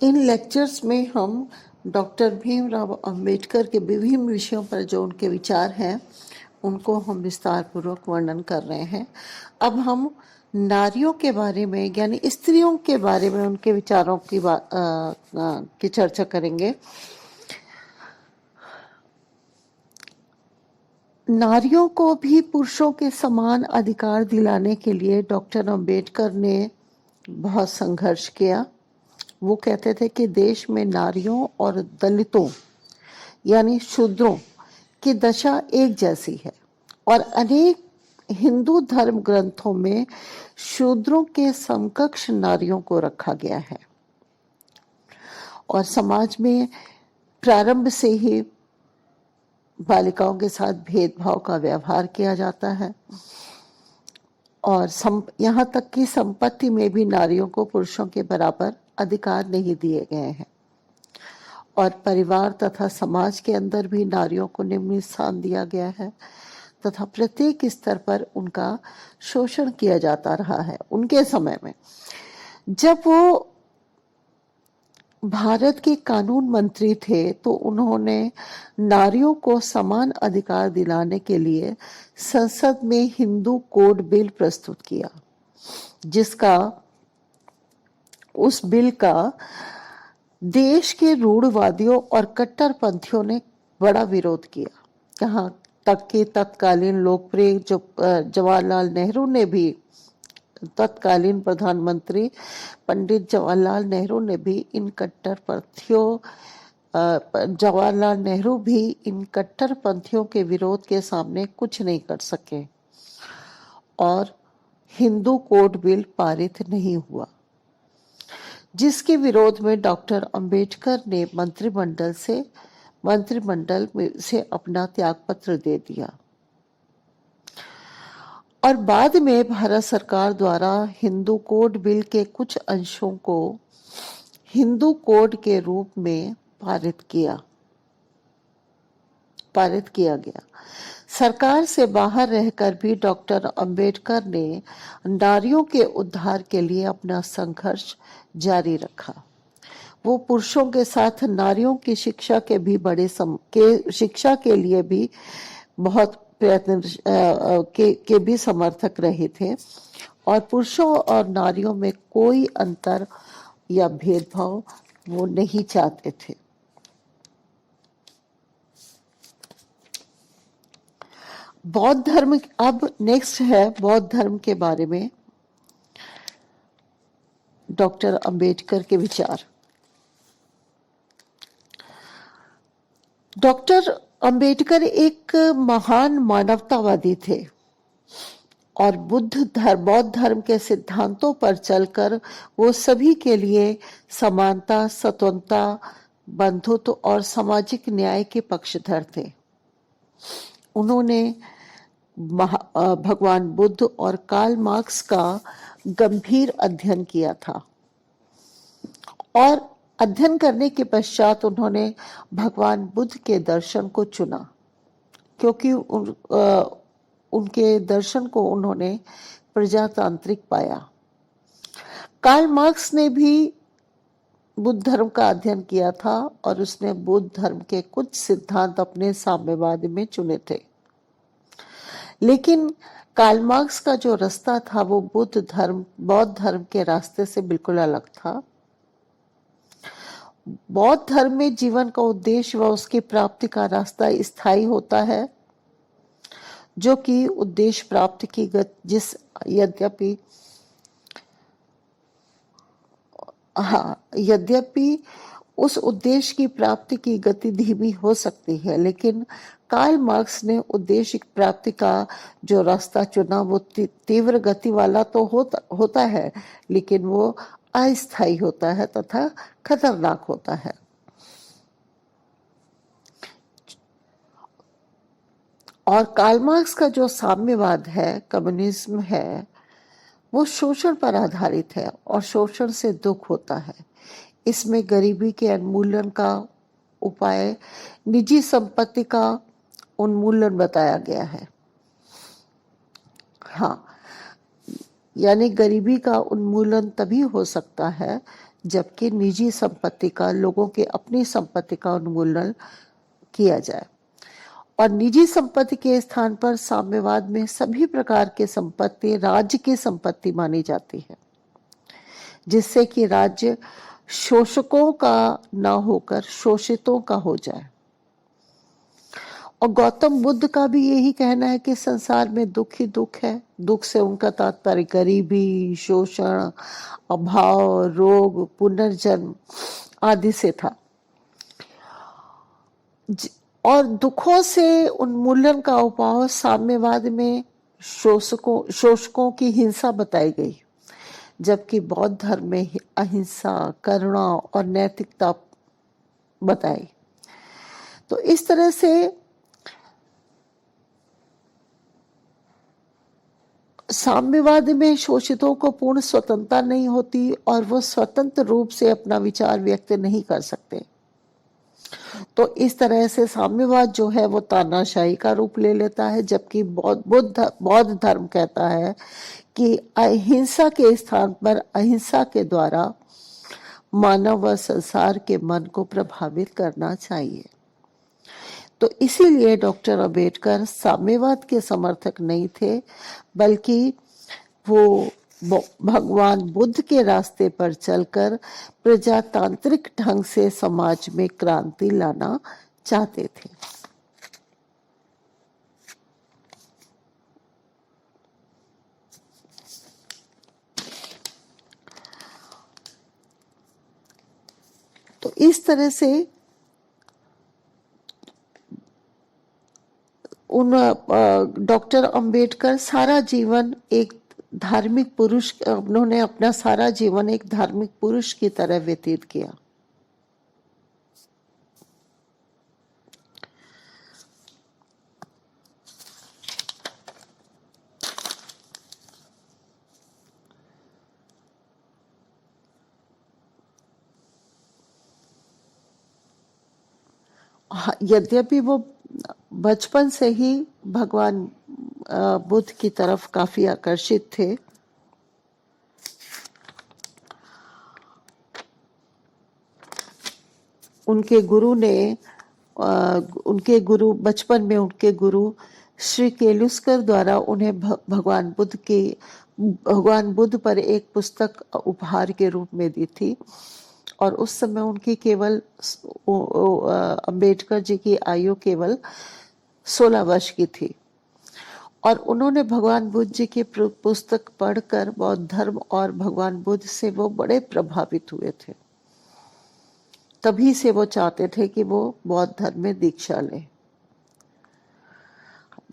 इन lectures में हम doctor Bhimrao Ambedkar के विभिन्न विषयों पर जो उनके विचार हैं उनको हम विस्तार पूर्वक वर्णन कर रहे हैं। अब हम नारियों के बारे में यानी स्त्रियों के बारे में उनके विचारों की चर्चा करेंगे। नारियों को भी पुरुषों के समान अधिकार दिलाने के लिए डॉक्टर अंबेडकर ने बहुत संघर्ष किया। वो कहते थे कि देश में नारियों और दलितों यानी शूद्रों की दशा एक जैसी है और अनेक हिंदू धर्म ग्रंथों में शूद्रों के समकक्ष नारियों को रखा गया है और समाज में प्रारंभ से ही बालिकाओं के साथ भेदभाव का व्यवहार किया जाता है और यहाँ तक कि संपत्ति में भी नारियों को पुरुषों के बराबर अधिकार नहीं दिए गए हैं और परिवार तथा समाज के अंदर भी नारियों को निम्न स्थान दिया गया है तथा प्रत्येक स्तर पर उनका शोषण किया जाता रहा है। उनके समय में जब वो भारत के कानून मंत्री थे तो उन्होंने नारियों को समान अधिकार दिलाने के लिए संसद में हिंदू कोड बिल प्रस्तुत किया, जिसका उस बिल का देश के रूढ़वादियों और कट्टरपंथियों ने बड़ा विरोध किया। यहाँ तक कि तत्कालीन लोकप्रिय जवाहरलाल नेहरू ने भी तत्कालीन प्रधानमंत्री पंडित जवाहरलाल नेहरू ने भी इन कट्टरपंथियों के विरोध के सामने कुछ नहीं कर सके और हिंदू कोड बिल पारित नहीं हुआ, जिसके विरोध में डॉक्टर अंबेडकर ने मंत्रिमंडल से अपना त्यागपत्र दे दिया और बाद में भारत सरकार द्वारा हिंदू कोड बिल के कुछ अंशों को हिंदू कोड के रूप में पारित किया गया। सरकार से बाहर रहकर भी डॉक्टर अंबेडकर ने नारियों के उद्धार के लिए अपना संघर्ष जारी रखा। वो पुरुषों के साथ नारियों की शिक्षा के लिए भी बहुत प्रयत्न के भी समर्थक रहे थे और पुरुषों और नारियों में कोई अंतर या भेदभाव वो नहीं चाहते थे। बौद्ध धर्म, अब नेक्स्ट है बौद्ध धर्म के बारे में डॉक्टर अंबेडकर के विचार। डॉक्टर अंबेडकर एक महान मानवतावादी थे और बौद्ध धर्म के सिद्धांतों पर चलकर वो सभी के लिए समानता, स्वतंत्रता, बंधुत्व और सामाजिक न्याय के पक्षधर थे। उन्होंने भगवान बुद्ध और कार्ल मार्क्स का गंभीर अध्ययन किया था और अध्ययन करने के पश्चात उन्होंने भगवान बुद्ध के दर्शन को चुना क्योंकि उनके दर्शन को उन्होंने प्रजातांत्रिक पाया। कार्ल मार्क्स ने भी बुद्ध धर्म का अध्ययन किया था और उसने बुद्ध धर्म के कुछ सिद्धांत अपने साम्यवाद में चुने थे, लेकिन कार्ल मार्क्स का जो रास्ता था वो बौद्ध धर्म के रास्ते से बिल्कुल अलग था। बौद्ध धर्म में जीवन का उद्देश्य व उसकी प्राप्ति का रास्ता स्थायी होता है, जो कि उद्देश्य प्राप्ति की यद्यपि उस उद्देश्य की प्राप्ति की गति धीमी हो सकती है, लेकिन कार्ल मार्क्स ने उद्देश्य प्राप्ति का जो रास्ता चुना वो तीव्र गति वाला तो होता है, लेकिन वो अस्थायी होता है तथा खतरनाक होता है। और कार्ल मार्क्स का जो साम्यवाद है, कम्युनिज्म है, वो शोषण पर आधारित है और शोषण से दुख होता है। इसमें गरीबी के उन्मूलन का उपाय निजी संपत्ति का उन्मूलन बताया गया है। हाँ, यानी गरीबी का उन्मूलन तभी हो सकता है जबकि निजी संपत्ति का, लोगों की अपनी संपत्ति का उन्मूलन किया जाए। और निजी संपत्ति के स्थान पर साम्यवाद में सभी प्रकार की संपत्ति राज्य की संपत्ति मानी जाती है, जिससे कि राज्य शोषकों का ना होकर शोषितों का हो जाए। और गौतम बुद्ध का भी यही कहना है कि संसार में दुख ही दुख है। दुख से उनका तात्पर्य गरीबी, शोषण, अभाव, रोग, पुनर्जन्म आदि से था। और दुखों से उन्मूलन का उपाय साम्यवाद में शोषकों की हिंसा बताई गई, जबकि बौद्ध धर्म में अहिंसा, करुणा और नैतिकता बताई। तो इस तरह से साम्यवाद में शोषितों को पूर्ण स्वतंत्रता नहीं होती और वो स्वतंत्र रूप से अपना विचार व्यक्त नहीं कर सकते। तो इस तरह से साम्यवाद जो है वो तानाशाही का रूप ले लेता है, जबकि बौद्ध धर्म कहता है कि अहिंसा के स्थान पर अहिंसा के द्वारा मानव व संसार के मन को प्रभावित करना चाहिए। तो इसीलिए डॉक्टर अंबेडकर साम्यवाद के समर्थक नहीं थे, बल्कि वो भगवान बुद्ध के रास्ते पर चलकर प्रजातांत्रिक ढंग से समाज में क्रांति लाना चाहते थे। तो इस तरह से डॉक्टर अंबेडकर सारा जीवन एक धार्मिक पुरुष, उन्होंने अपना सारा जीवन एक धार्मिक पुरुष की तरह व्यतीत किया। यद्यपि वो बचपन से ही भगवान बुद्ध की तरफ काफी आकर्षित थे, उनके बचपन में उनके गुरु श्री केलुस्कर द्वारा उन्हें भगवान बुद्ध पर एक पुस्तक उपहार के रूप में दी थी। और उस समय उनकी केवल अंबेडकर जी की आयु केवल 16 वर्ष की थी। और उन्होंने भगवान बुद्ध जी की पुस्तक पढ़कर बौद्ध धर्म और भगवान बुद्ध से वो बड़े प्रभावित हुए थे। तभी से वो चाहते थे कि वो बौद्ध धर्म में दीक्षा लें।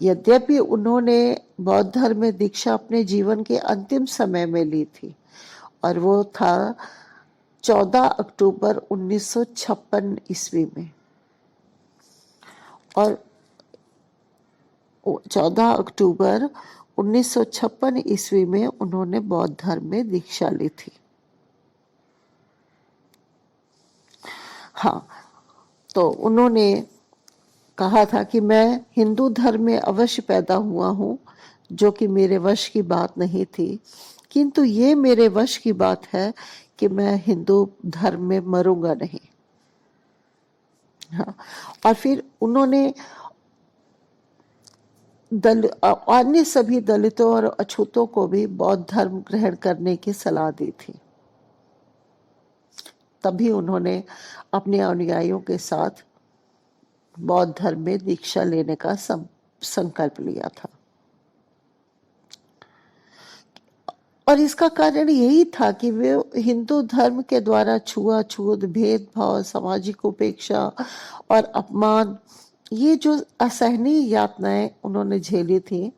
यद्यपि उन्होंने बौद्ध धर्म में दीक्षा अपने जीवन के अंतिम समय में ली थी, और वो था 14 अक्टूबर 1956 ईस्वी में। और 14 अक्टूबर 1956 ईस्वी में उन्होंने बौद्ध धर्म में दीक्षा ली थी। हाँ, तो उन्होंने कहा था कि मैं हिंदू धर्म में अवश्य पैदा हुआ हूँ, जो कि मेरे वश की बात नहीं थी, किंतु ये मेरे वश की बात है कि मैं हिंदू धर्म में मरूंगा नहीं। हाँ, और फिर उन्होंने अन्य सभी दलितों और अछूतों को भी बौद्ध धर्म ग्रहण करने की सलाह दी थी। तभी उन्होंने अपने अनुयायियों के साथ बौद्ध धर्म में दीक्षा लेने का संकल्प लिया था। और इसका कारण यही था कि वे हिंदू धर्म के द्वारा छुआछूत, भेदभाव, सामाजिक उपेक्षा और अपमान, ये जो असहनीय यातनाएं उन्होंने झेली थी,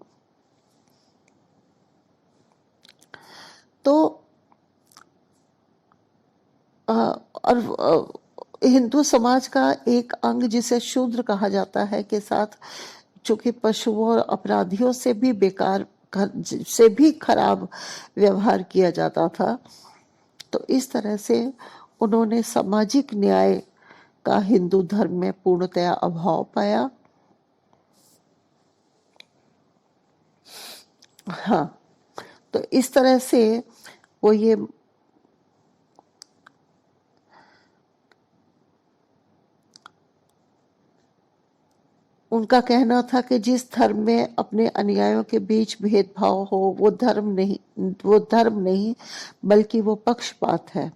तो और हिंदू समाज का एक अंग जिसे शूद्र कहा जाता है के साथ, जो कि पशुओं और अपराधियों से भी खराब व्यवहार किया जाता था। तो इस तरह से उन्होंने सामाजिक न्याय का हिंदू धर्म में पूर्णतया अभाव पाया। हाँ, तो इस तरह से वो ये उनका कहना था कि जिस धर्म में अपने अनुयायियों के बीच भेदभाव हो वो धर्म नहीं बल्कि वो पक्षपात है।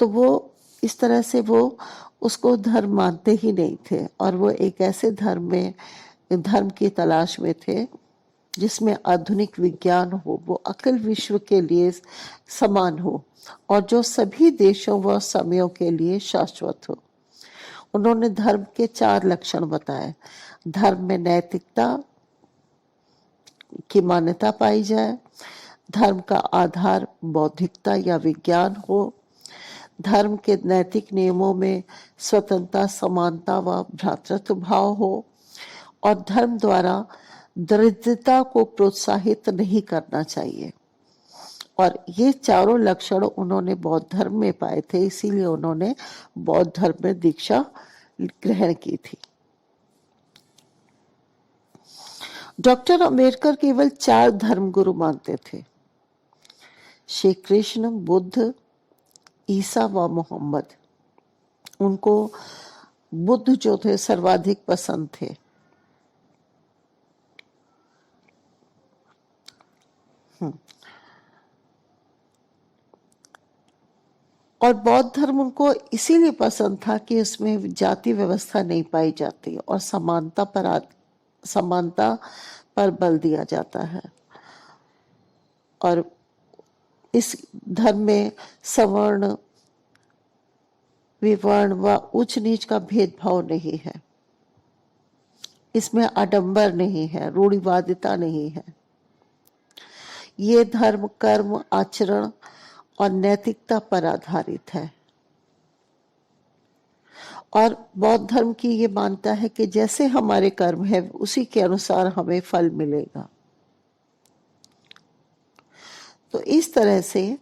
तो वो इस तरह से वो उसको धर्म मानते ही नहीं थे और वो एक ऐसे धर्म की तलाश में थे जिसमें आधुनिक विज्ञान हो, वो अखिल विश्व के लिए समान हो और जो सभी देशों व समयों के लिए शाश्वत हो। उन्होंने धर्म के 4 लक्षण बताए। धर्म में नैतिकता की मान्यता पाई जाए, धर्म का आधार बौद्धिकता या विज्ञान हो, धर्म के नैतिक नियमों में स्वतंत्रता, समानता व भ्रातृत्व भाव हो और धर्म द्वारा दरिद्रता को प्रोत्साहित नहीं करना चाहिए। और ये चारों लक्षण उन्होंने बौद्ध धर्म में पाए थे, इसीलिए उन्होंने बौद्ध धर्म में दीक्षा ग्रहण की थी। डॉक्टर अंबेडकर केवल 4 धर्मगुरु मानते थे, श्री कृष्ण, बुद्ध, ईसा व मोहम्मद। उनको बुद्ध जो थे सर्वाधिक पसंद थे। और बौद्ध धर्म उनको इसीलिए पसंद था कि उसमें जाति व्यवस्था नहीं पाई जाती और समानता पर बल दिया जाता है। और इस धर्म में सवर्ण, विवर्ण व उच्च नीच का भेदभाव नहीं है, इसमें आडंबर नहीं है, रूढ़िवादिता नहीं है। ये धर्म कर्म, आचरण और नैतिकता पर आधारित है। और बौद्ध धर्म की ये मानता है कि जैसे हमारे कर्म है उसी के अनुसार हमें फल मिलेगा। तो इस तरह से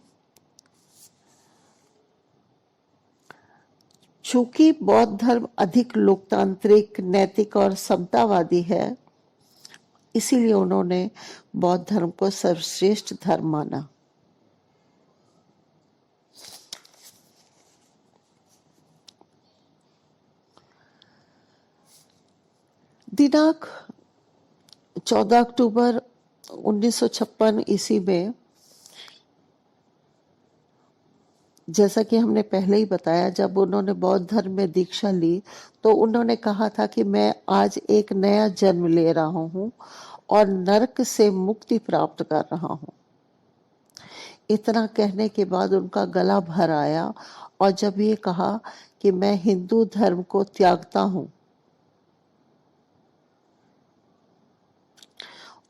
चूंकि बौद्ध धर्म अधिक लोकतांत्रिक, नैतिक और समतावादी है, इसीलिए उन्होंने बौद्ध धर्म को सर्वश्रेष्ठ धर्म माना। दिनांक 14 अक्टूबर 1956 ईस्वी में, जैसा कि हमने पहले ही बताया, जब उन्होंने बौद्ध धर्म में दीक्षा ली तो उन्होंने कहा था कि मैं आज एक नया जन्म ले रहा हूँ और नरक से मुक्ति प्राप्त कर रहा हूँ। इतना कहने के बाद उनका गला भर आया और जब ये कहा कि मैं हिंदू धर्म को त्यागता हूँ,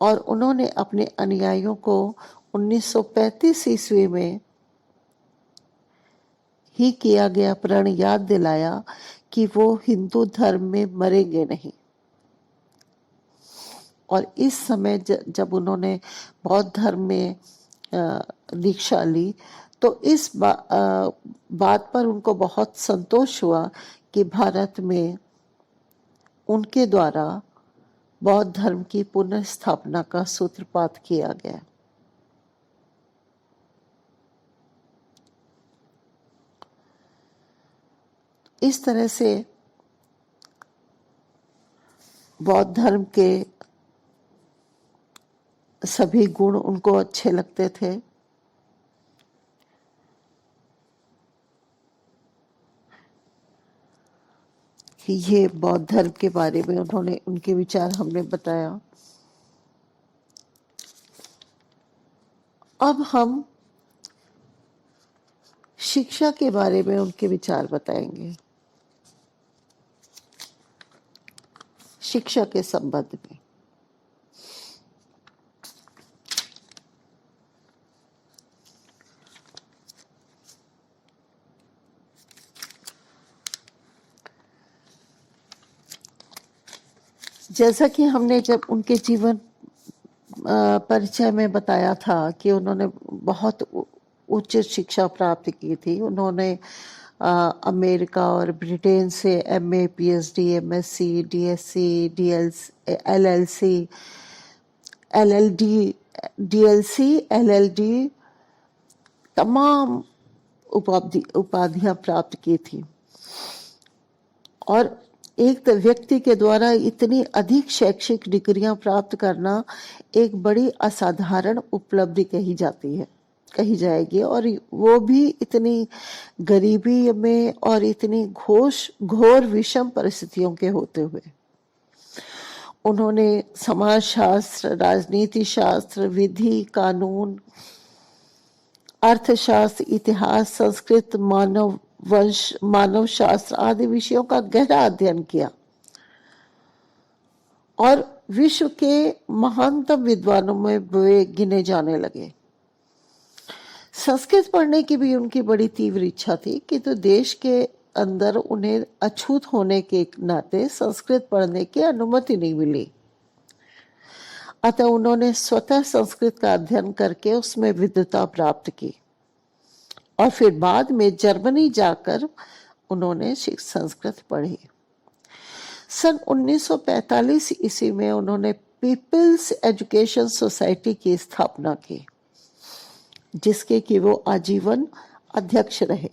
और उन्होंने अपने अनुयायियों को 1935 ईस्वी में ही किया गया प्रण याद दिलाया कि वो हिंदू धर्म में मरेंगे नहीं। और इस समय जब उन्होंने बौद्ध धर्म में दीक्षा ली तो इस बात पर उनको बहुत संतोष हुआ कि भारत में उनके द्वारा बौद्ध धर्म की पुनर्स्थापना का सूत्रपात किया गया। इस तरह से बौद्ध धर्म के सभी गुण उनको अच्छे लगते थे। ये बौद्ध धर्म के बारे में उनके विचार हमने बताया। अब हम शिक्षा के बारे में उनके विचार बताएंगे, शिक्षा के संबंध में। जैसा कि हमने जब उनके जीवन परिचय में बताया था कि उन्होंने बहुत उच्च शिक्षा प्राप्त की थी। उन्होंने अमेरिका और ब्रिटेन से MA, PhD, MSc, DSC, LLD DLC, LLD तमाम उपाधियां प्राप्त की थी। और एक व्यक्ति के द्वारा इतनी अधिक शैक्षिक डिग्रियां प्राप्त करना एक बड़ी असाधारण उपलब्धि कही जाएगी, और वो भी इतनी गरीबी में और इतनी घोर विषम परिस्थितियों के होते हुए। उन्होंने समाजशास्त्र, राजनीति शास्त्र, विधि, कानून, अर्थशास्त्र, इतिहास, संस्कृत, मानव शास्त्र आदि विषयों का गहरा अध्ययन किया और विश्व के महानतम विद्वानों में वे गिने जाने लगे। संस्कृत पढ़ने की भी उनकी बड़ी तीव्र इच्छा थी, किंतु देश के अंदर उन्हें अछूत होने के नाते संस्कृत पढ़ने की अनुमति नहीं मिली। अतः उन्होंने स्वतः संस्कृत का अध्ययन करके उसमें विद्वता प्राप्त की और फिर बाद में जर्मनी जाकर उन्होंने संस्कृत पढ़ी। सन 1945 ईस्वी में उन्होंने पीपल्स एजुकेशन सोसाइटी की स्थापना की, जिसके कि वो आजीवन अध्यक्ष रहे।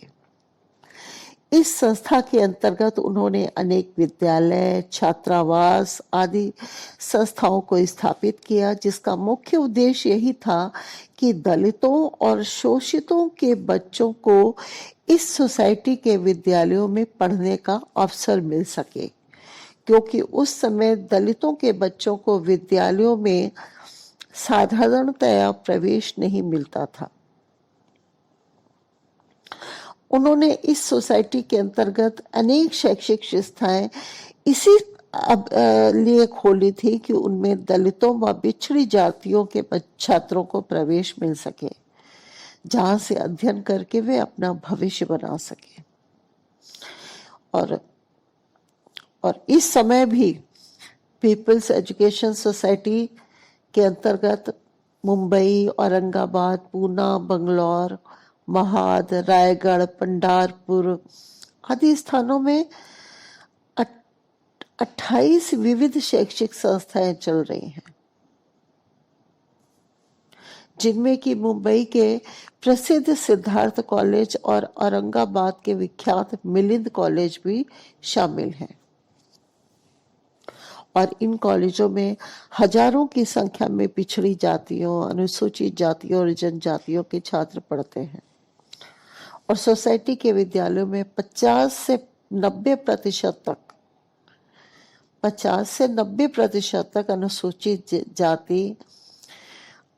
इस संस्था के अंतर्गत उन्होंने अनेक विद्यालय, छात्रावास आदि संस्थाओं को स्थापित किया, जिसका मुख्य उद्देश्य यही था कि दलितों और शोषितों के बच्चों को इस सोसाइटी के विद्यालयों में पढ़ने का अवसर मिल सके, क्योंकि उस समय दलितों के बच्चों को विद्यालयों में साधारणतया प्रवेश नहीं मिलता था। उन्होंने इस सोसाइटी के अंतर्गत अनेक शैक्षिक संस्थाएं इसी लिए खोली थी कि उनमें दलितों व पिछड़ी जातियों के छात्रों को प्रवेश मिल सके, जहां से अध्ययन करके वे अपना भविष्य बना सके। और इस समय भी पीपल्स एजुकेशन सोसाइटी के अंतर्गत मुंबई, औरंगाबाद, पूना, बंगलौर, महाद, रायगढ़, पंडारपुर आदि स्थानों में 28 विविध शैक्षिक संस्थाएं चल रही हैं, जिनमें कि मुंबई के प्रसिद्ध सिद्धार्थ कॉलेज और औरंगाबाद के विख्यात मिलिंद कॉलेज भी शामिल हैं। और इन कॉलेजों में हजारों की संख्या में पिछड़ी जातियों, अनुसूचित जातियों और जनजातियों के छात्र पढ़ते हैं। और सोसाइटी के विद्यालयों में 50 से 90% तक अनुसूचित जाति,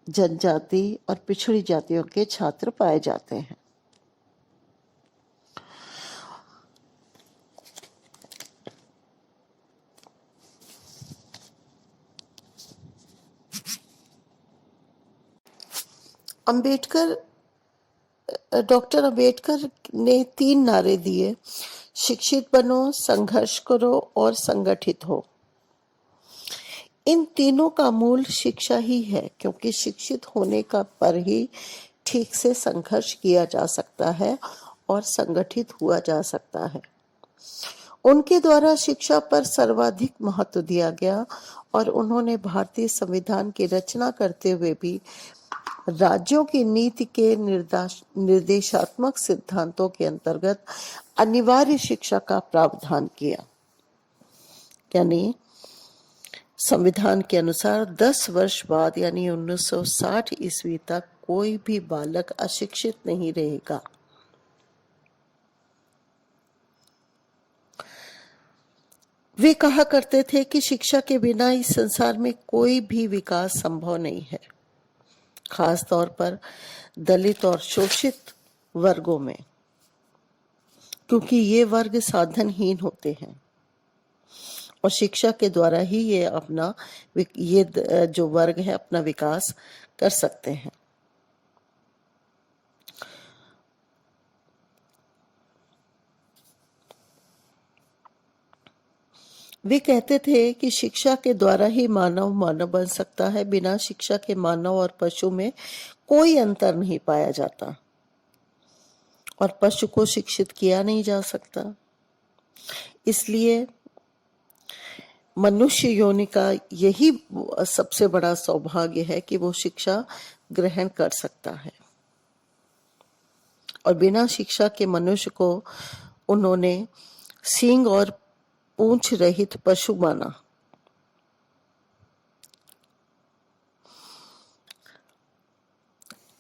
जनजाति और पिछड़ी जातियों के छात्र पाए जाते हैं। डॉक्टर अंबेडकर ने 3 नारे दिए: शिक्षित बनो, संघर्ष करो और संगठित हो। इन तीनों का मूल शिक्षा ही है, क्योंकि शिक्षित होने का पर ही ठीक से संघर्ष किया जा सकता है और संगठित हुआ जा सकता है। उनके द्वारा शिक्षा पर सर्वाधिक महत्व दिया गया और उन्होंने भारतीय संविधान की रचना करते हुए भी राज्यों की नीति के निर्देशात्मक सिद्धांतों के अंतर्गत अनिवार्य शिक्षा का प्रावधान किया। यानी संविधान के अनुसार 10 वर्ष बाद यानी 1960 ईस्वी तक कोई भी बालक अशिक्षित नहीं रहेगा। वे कहा करते थे कि शिक्षा के बिना इस संसार में कोई भी विकास संभव नहीं है, खास तौर पर दलित और शोषित वर्गों में, क्योंकि ये वर्ग साधनहीन होते हैं और शिक्षा के द्वारा ही ये जो वर्ग है अपना विकास कर सकते हैं। वे कहते थे कि शिक्षा के द्वारा ही मानव बन सकता है। बिना शिक्षा के मानव और पशु में कोई अंतर नहीं पाया जाता और पशु को शिक्षित किया नहीं जा सकता। इसलिए मनुष्य योनि का यही सबसे बड़ा सौभाग्य है कि वो शिक्षा ग्रहण कर सकता है, और बिना शिक्षा के मनुष्य को उन्होंने सींग और पूंछ रहित पशु माना।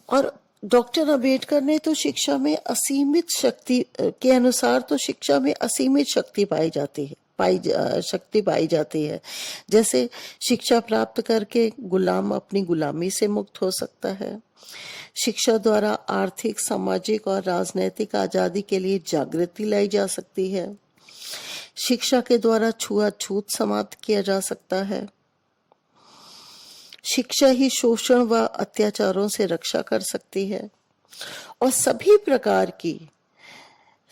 और डॉक्टर अंबेडकर ने तो शिक्षा में असीमित शक्ति के अनुसार तो शिक्षा में असीमित शक्ति शक्ति पाई जाती है। जैसे शिक्षा प्राप्त करके गुलाम अपनी गुलामी से मुक्त हो सकता है। शिक्षा द्वारा आर्थिक, सामाजिक और राजनैतिक आजादी के लिए जागृति लाई जा सकती है। शिक्षा के द्वारा छुआछूत समाप्त किया जा सकता है। शिक्षा ही शोषण व अत्याचारों से रक्षा कर सकती है, और सभी प्रकार की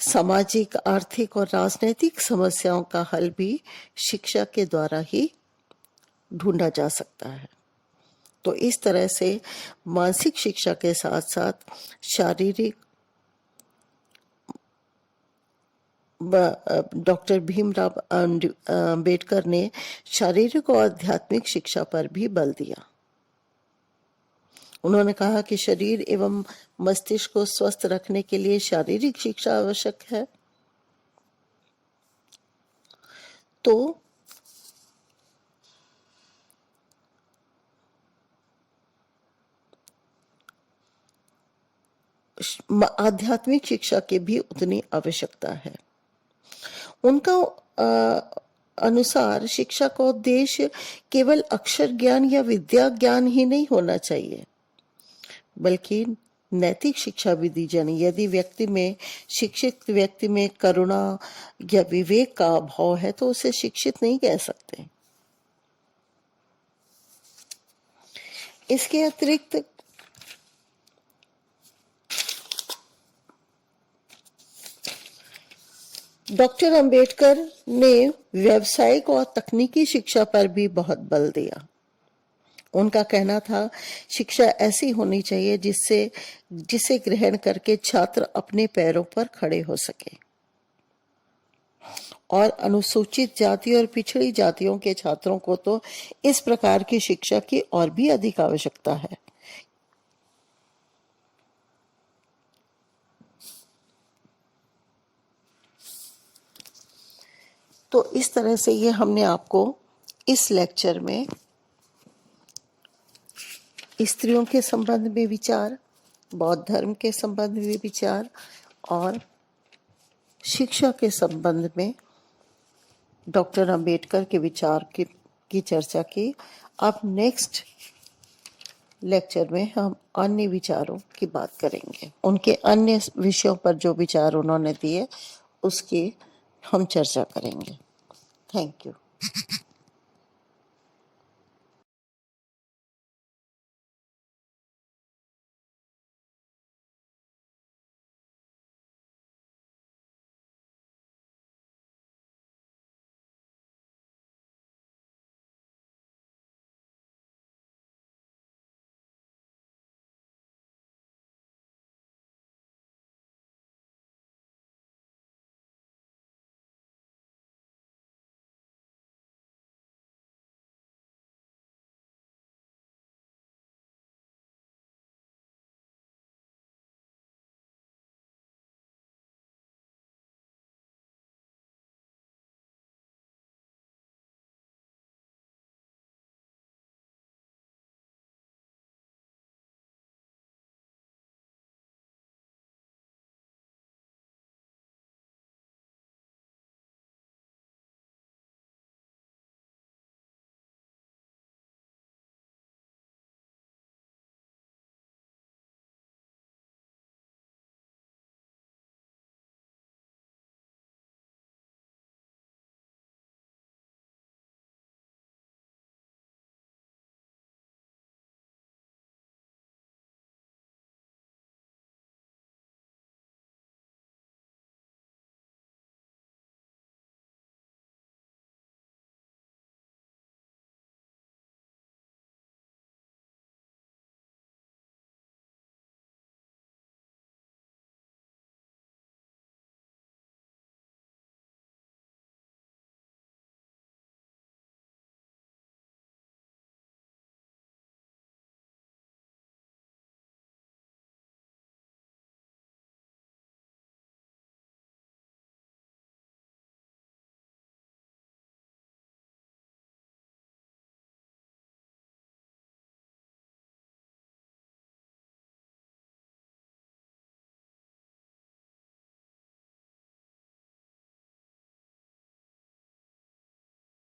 सामाजिक, आर्थिक और राजनैतिक समस्याओं का हल भी शिक्षा के द्वारा ही ढूंढा जा सकता है। तो इस तरह से मानसिक शिक्षा के साथ साथ शारीरिक, डॉक्टर भीमराव अंबेडकर ने शारीरिक और आध्यात्मिक शिक्षा पर भी बल दिया। उन्होंने कहा कि शरीर एवं मस्तिष्क को स्वस्थ रखने के लिए शारीरिक शिक्षा आवश्यक है। तो आध्यात्मिक शिक्षा की भी उतनी आवश्यकता है। उनका अनुसार शिक्षा का उद्देश्य केवल अक्षर ज्ञान या विद्या ज्ञान ही नहीं होना चाहिए, बल्कि नैतिक शिक्षा भी दी जानी। यदि शिक्षित व्यक्ति में करुणा या विवेक का अभाव है तो उसे शिक्षित नहीं कह सकते। इसके अतिरिक्त डॉक्टर अंबेडकर ने व्यावसायिक और तकनीकी शिक्षा पर भी बहुत बल दिया। उनका कहना था, शिक्षा ऐसी होनी चाहिए जिसे ग्रहण करके छात्र अपने पैरों पर खड़े हो सके, और अनुसूचित जाति और पिछड़ी जातियों के छात्रों को तो इस प्रकार की शिक्षा की और भी अधिक आवश्यकता है। तो इस तरह से ये हमने आपको इस लेक्चर में स्त्रियों के संबंध में विचार, बौद्ध धर्म के संबंध में विचार और शिक्षा के संबंध में डॉक्टर अंबेडकर के विचार की चर्चा की। अब नेक्स्ट लेक्चर में हम अन्य विचारों की बात करेंगे। उनके अन्य विषयों पर जो विचार उन्होंने दिए उसकी हम चर्चा करेंगे। Thank you.